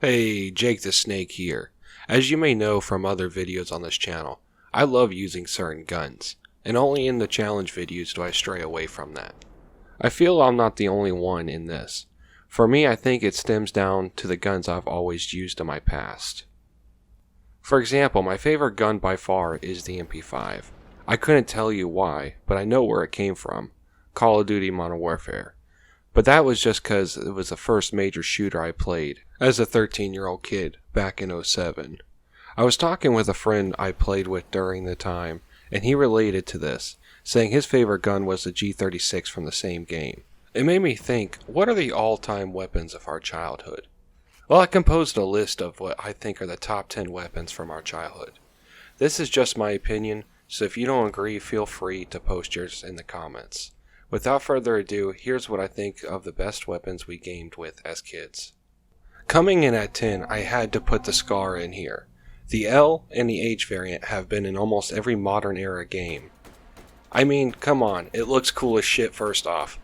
Hey, Jake the Snake here. As you may know from other videos on this channel, I love using certain guns, and only in the challenge videos do I stray away from that. I feel I'm not the only one in this. For me, I think it stems down to the guns I've always used in my past. For example, my favorite gun by far is the MP5. I couldn't tell you why, but I know where it came from. Call of Duty Modern Warfare. But that was just because it was the first major shooter I played as a 13-year-old kid back in '07. I was talking with a friend I played with during the time, and he related to this, saying his favorite gun was the G36 from the same game. It made me think, what are the all-time weapons of our childhood? Well, I composed a list of what I think are the top 10 weapons from our childhood. This is just my opinion, so if you don't agree, feel free to post yours in the comments. Without further ado, here's what I think of the best weapons we gamed with as kids. Coming in at 10, I had to put the SCAR in here. The L and the H variant have been in almost every modern era game. I mean, come on, it looks cool as shit first off.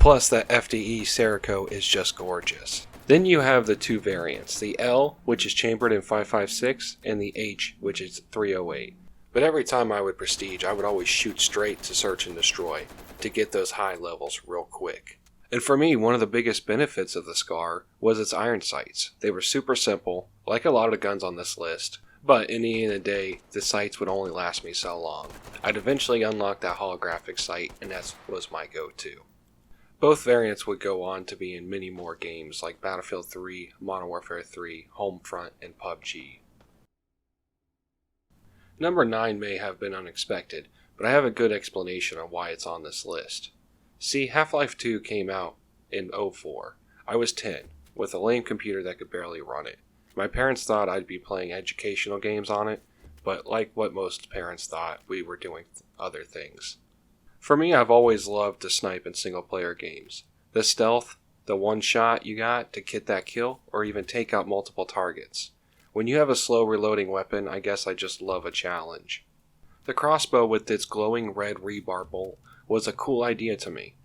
Plus that FDE Cerakote is just gorgeous. Then you have the two variants, the L, which is chambered in 5.56, and the H, which is 308. But every time I would prestige, I would always shoot straight to search and destroy, to get those high levels real quick. And for me, one of the biggest benefits of the SCAR was its iron sights. They were super simple, like a lot of guns on this list, but in the end of the day, the sights would only last me so long. I'd eventually unlock that holographic sight, and that was my go-to. Both variants would go on to be in many more games like Battlefield 3, Modern Warfare 3, Homefront, and PUBG. Number 9 may have been unexpected, but I have a good explanation on why it's on this list. See, Half-Life 2 came out in '04. I was 10, with a lame computer that could barely run it. My parents thought I'd be playing educational games on it, but like what most parents thought, we were doing other things. For me, I've always loved to snipe in single-player games. The stealth, the one shot you got to get that kill, or even take out multiple targets. When you have a slow reloading weapon, I guess I just love a challenge. The crossbow with its glowing red rebar bolt was a cool idea to me.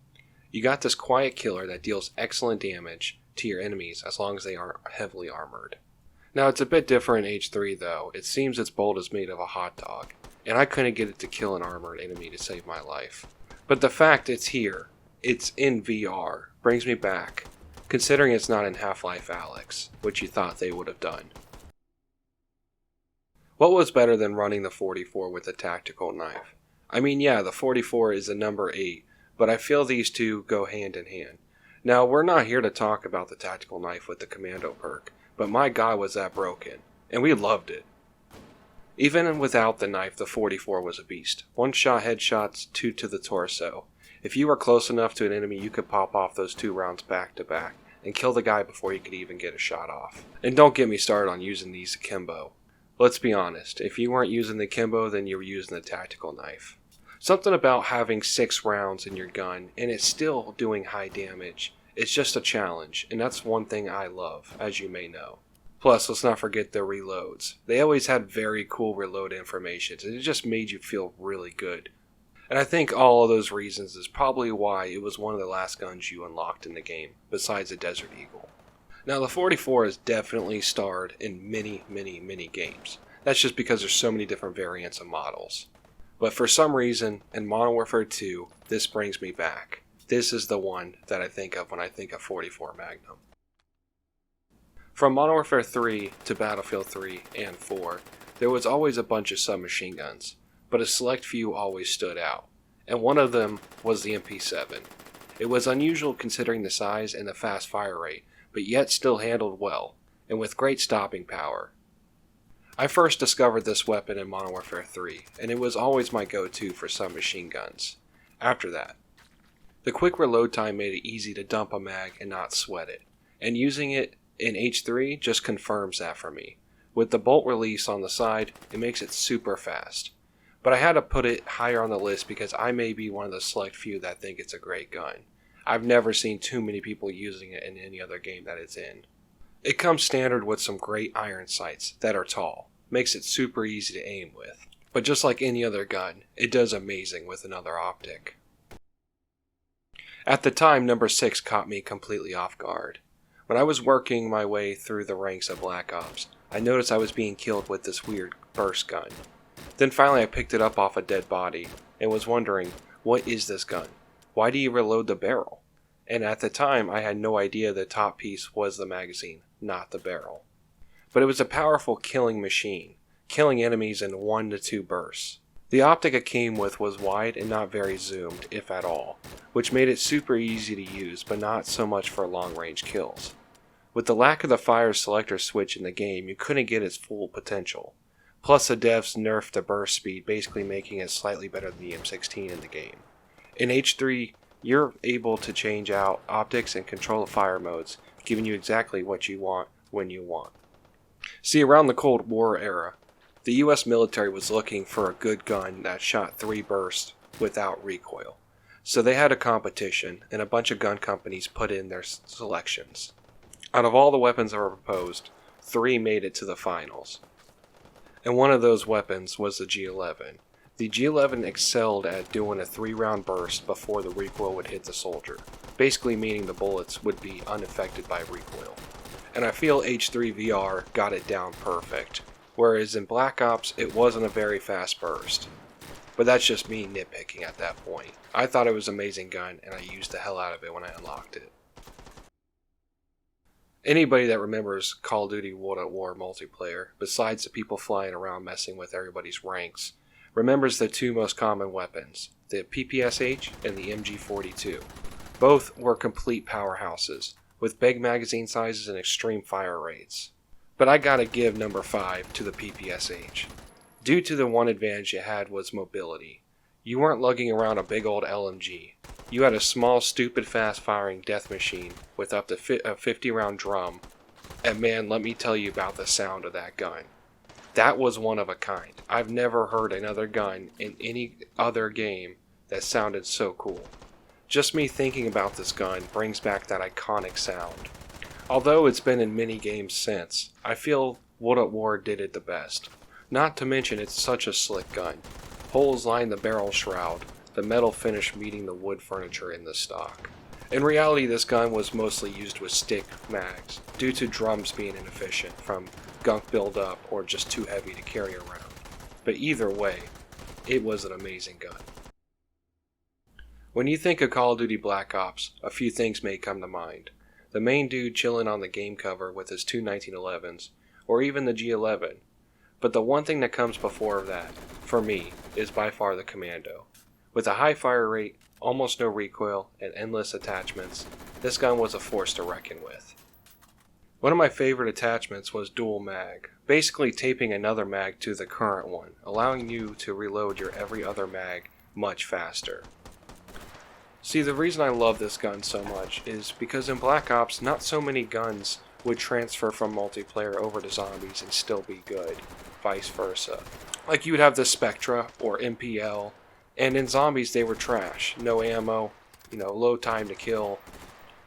You got this quiet killer that deals excellent damage to your enemies as long as they aren't heavily armored. Now it's a bit different in H3 though. It seems its bolt is made of a hot dog, and I couldn't get it to kill an armored enemy to save my life. But the fact it's here, it's in VR, brings me back, considering it's not in Half-Life Alyx, which you thought they would have done. What was better than running the 44 with a tactical knife? I mean, yeah, the 44 is a number 8, but I feel these two go hand in hand. Now, we're not here to talk about the tactical knife with the commando perk, but my god was that broken, and we loved it. Even without the knife, the 44 was a beast. One shot headshots, 2 to the torso. If you were close enough to an enemy, you could pop off those 2 rounds back to back, and kill the guy before you could even get a shot off. And don't get me started on using these akimbo. Let's be honest, if you weren't using the akimbo, then you were using the tactical knife. Something about having 6 rounds in your gun, and it's still doing high damage. It's just a challenge, and that's one thing I love, as you may know. Plus, let's not forget the reloads. They always had very cool reload information, and it just made you feel really good. And I think all of those reasons is probably why it was one of the last guns you unlocked in the game, besides the Desert Eagle. Now, the 44 is definitely starred in many games. That's just because there's so many different variants and models. But for some reason, in Modern Warfare 2, this brings me back. This is the one that I think of when I think of 44 Magnum. From Modern Warfare 3 to Battlefield 3 and 4, there was always a bunch of submachine guns, but a select few always stood out, and one of them was the MP7. It was unusual considering the size and the fast fire rate, but yet still handled well, and with great stopping power. I first discovered this weapon in Modern Warfare 3, and it was always my go-to for submachine guns. After that, the quick reload time made it easy to dump a mag and not sweat it, and using it in H3 just confirms that for me. With the bolt release on the side, it makes it super fast. But I had to put it higher on the list because I may be one of the select few that think it's a great gun. I've never seen too many people using it in any other game that it's in. It comes standard with some great iron sights that are tall. Makes it super easy to aim with. But just like any other gun, it does amazing with another optic. At the time, number 6 caught me completely off guard. When I was working my way through the ranks of Black Ops, I noticed I was being killed with this weird burst gun. Then finally I picked it up off a dead body and was wondering, what is this gun? Why do you reload the barrel? And at the time I had no idea the top piece was the magazine, not the barrel. But it was a powerful killing machine, killing enemies in 1 to 2 bursts. The optic it came with was wide and not very zoomed, if at all, which made it super easy to use but not so much for long range kills. With the lack of the fire selector switch in the game, you couldn't get its full potential. Plus the devs nerfed the burst speed, basically making it slightly better than the M16 in the game. In H3, you're able to change out optics and control the fire modes, giving you exactly what you want when you want. See, around the Cold War era, the US military was looking for a good gun that shot 3 bursts without recoil. So they had a competition, and a bunch of gun companies put in their selections. Out of all the weapons that were proposed, 3 made it to the finals. And one of those weapons was the G11. The G11 excelled at doing a 3-round burst before the recoil would hit the soldier, basically meaning the bullets would be unaffected by recoil. And I feel H3 VR got it down perfect, whereas in Black Ops it wasn't a very fast burst. But that's just me nitpicking at that point. I thought it was an amazing gun and I used the hell out of it when I unlocked it. Anybody that remembers Call of Duty World at War multiplayer, besides the people flying around messing with everybody's ranks, remembers the 2 most common weapons, the PPSH and the MG42. Both were complete powerhouses, with big magazine sizes and extreme fire rates. But I gotta give number 5 to the PPSH. Due to the one advantage it had was mobility. You weren't lugging around a big old LMG. You had a small, stupid, fast-firing death machine with up to a 50-round drum, and man, let me tell you about the sound of that gun. That was one of a kind. I've never heard another gun in any other game that sounded so cool. Just me thinking about this gun brings back that iconic sound. Although it's been in many games since, I feel World at War did it the best. Not to mention it's such a slick gun. Holes line the barrel shroud, the metal finish meeting the wood furniture in the stock. In reality, this gun was mostly used with stick mags, due to drums being inefficient from gunk buildup or just too heavy to carry around. But either way, it was an amazing gun. When you think of Call of Duty Black Ops, a few things may come to mind. The main dude chilling on the game cover with his 2 1911s, or even the G11. But the one thing that comes before that, for me, is by far the commando. With a high fire rate, almost no recoil, and endless attachments, this gun was a force to reckon with. One of my favorite attachments was dual mag, basically taping another mag to the current one, allowing you to reload your every other mag much faster. See, the reason I love this gun so much is because in Black Ops, not so many guns would transfer from multiplayer over to zombies and still be good, vice versa. Like you would have the Spectra or MPL, and in zombies they were trash, no ammo, low time to kill.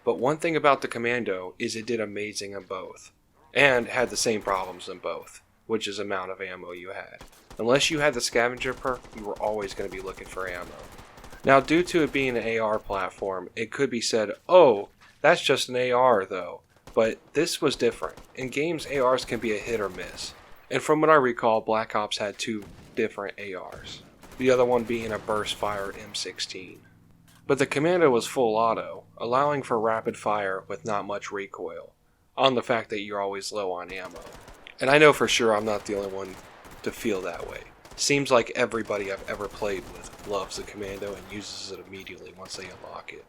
But one thing about the commando is it did amazing in both, and had the same problems in both, which is the amount of ammo you had. Unless you had the scavenger perk, you were always going to be looking for ammo. Now, due to it being an AR platform, it could be said, oh, that's just an AR though. But this was different. In games, ARs can be a hit or miss. And from what I recall, Black Ops had 2 different ARs. The other one being a burst fire M16. But the commando was full auto, allowing for rapid fire with not much recoil, on the fact that you're always low on ammo. And I know for sure I'm not the only one to feel that way. Seems like everybody I've ever played with loves the commando and uses it immediately once they unlock it.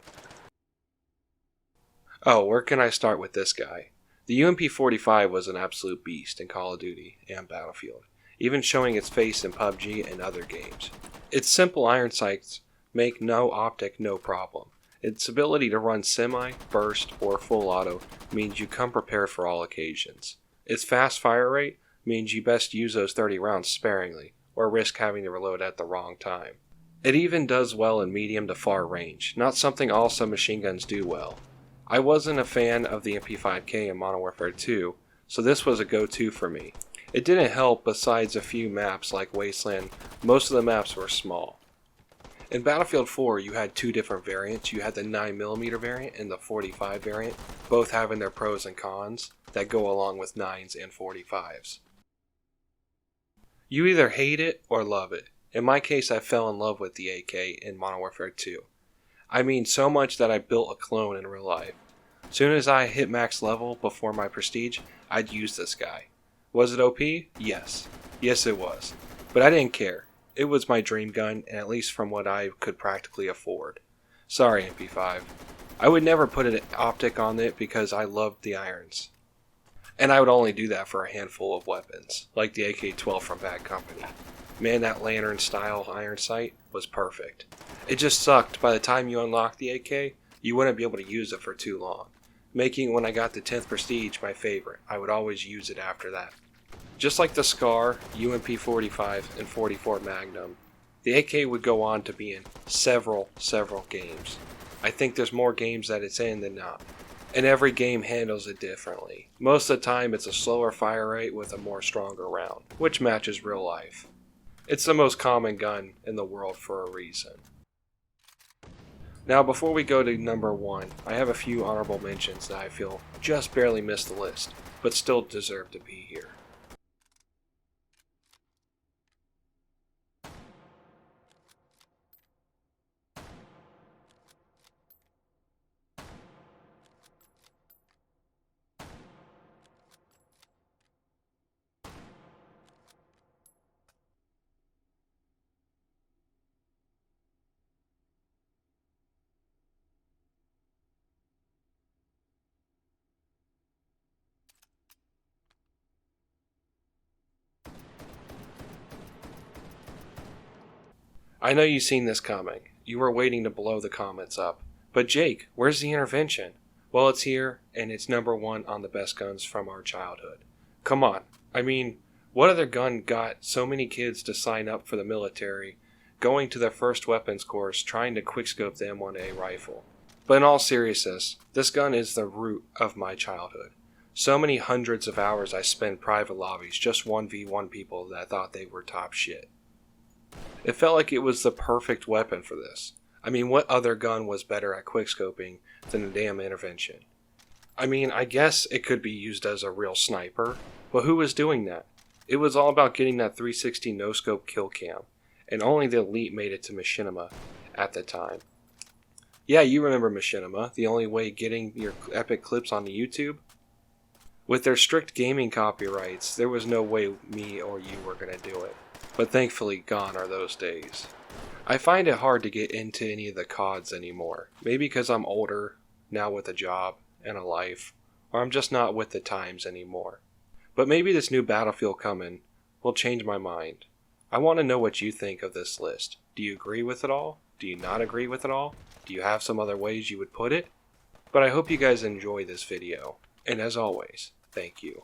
Oh, where can I start with this guy? The UMP-45 was an absolute beast in Call of Duty and Battlefield, even showing its face in PUBG and other games. Its simple iron sights make no optic no problem. Its ability to run semi, burst, or full auto means you come prepared for all occasions. Its fast fire rate means you best use those 30 rounds sparingly, or risk having to reload at the wrong time. It even does well in medium to far range, not something all submachine guns do well. I wasn't a fan of the MP5K in Modern Warfare 2, so this was a go-to for me. It didn't help besides a few maps like Wasteland, most of the maps were small. In Battlefield 4, you had two different variants. You had the 9mm variant and the 45 variant, both having their pros and cons that go along with 9s and 45s. You either hate it or love it. In my case, I fell in love with the AK in Modern Warfare 2. I mean, so much that I built a clone in real life. Soon as I hit max level before my prestige, I'd use this guy. Was it OP? Yes. Yes, it was. But I didn't care. It was my dream gun, and at least from what I could practically afford. Sorry, MP5. I would never put an optic on it because I loved the irons. And I would only do that for a handful of weapons, like the AK-12 from Bad Company. Man, that lantern-style iron sight was perfect. It just sucked. By the time you unlocked the AK, you wouldn't be able to use it for too long, making when I got the 10th Prestige my favorite. I would always use it after that. Just like the SCAR, UMP-45, and 44 Magnum, the AK would go on to be in several games. I think there's more games that it's in than not, and every game handles it differently. Most of the time it's a slower fire rate with a more stronger round, which matches real life. It's the most common gun in the world for a reason. Now before we go to number 1, I have a few honorable mentions that I feel just barely missed the list, but still deserve to be here. I know you've seen this coming. You were waiting to blow the comments up. But Jake, where's the intervention? Well, it's here, and it's number 1 on the best guns from our childhood. Come on. I mean, what other gun got so many kids to sign up for the military, going to their first weapons course, trying to quickscope the M1A rifle? But in all seriousness, this gun is the root of my childhood. So many hundreds of hours I spent private lobbies, just 1v1 people that thought they were top shit. It felt like it was the perfect weapon for this. I mean, what other gun was better at quickscoping than the damn intervention? I mean, I guess it could be used as a real sniper, but who was doing that? It was all about getting that 360 no-scope kill cam, and only the elite made it to machinima at the time. Yeah, you remember machinima, the only way getting your epic clips onto YouTube? With their strict gaming copyrights, there was no way me or you were going to do it. But thankfully gone are those days. I find it hard to get into any of the CODs anymore. Maybe because I'm older, now with a job and a life, or I'm just not with the times anymore. But maybe this new Battlefield coming will change my mind. I want to know what you think of this list. Do you agree with it all? Do you not agree with it all? Do you have some other ways you would put it? But I hope you guys enjoy this video. And as always, thank you.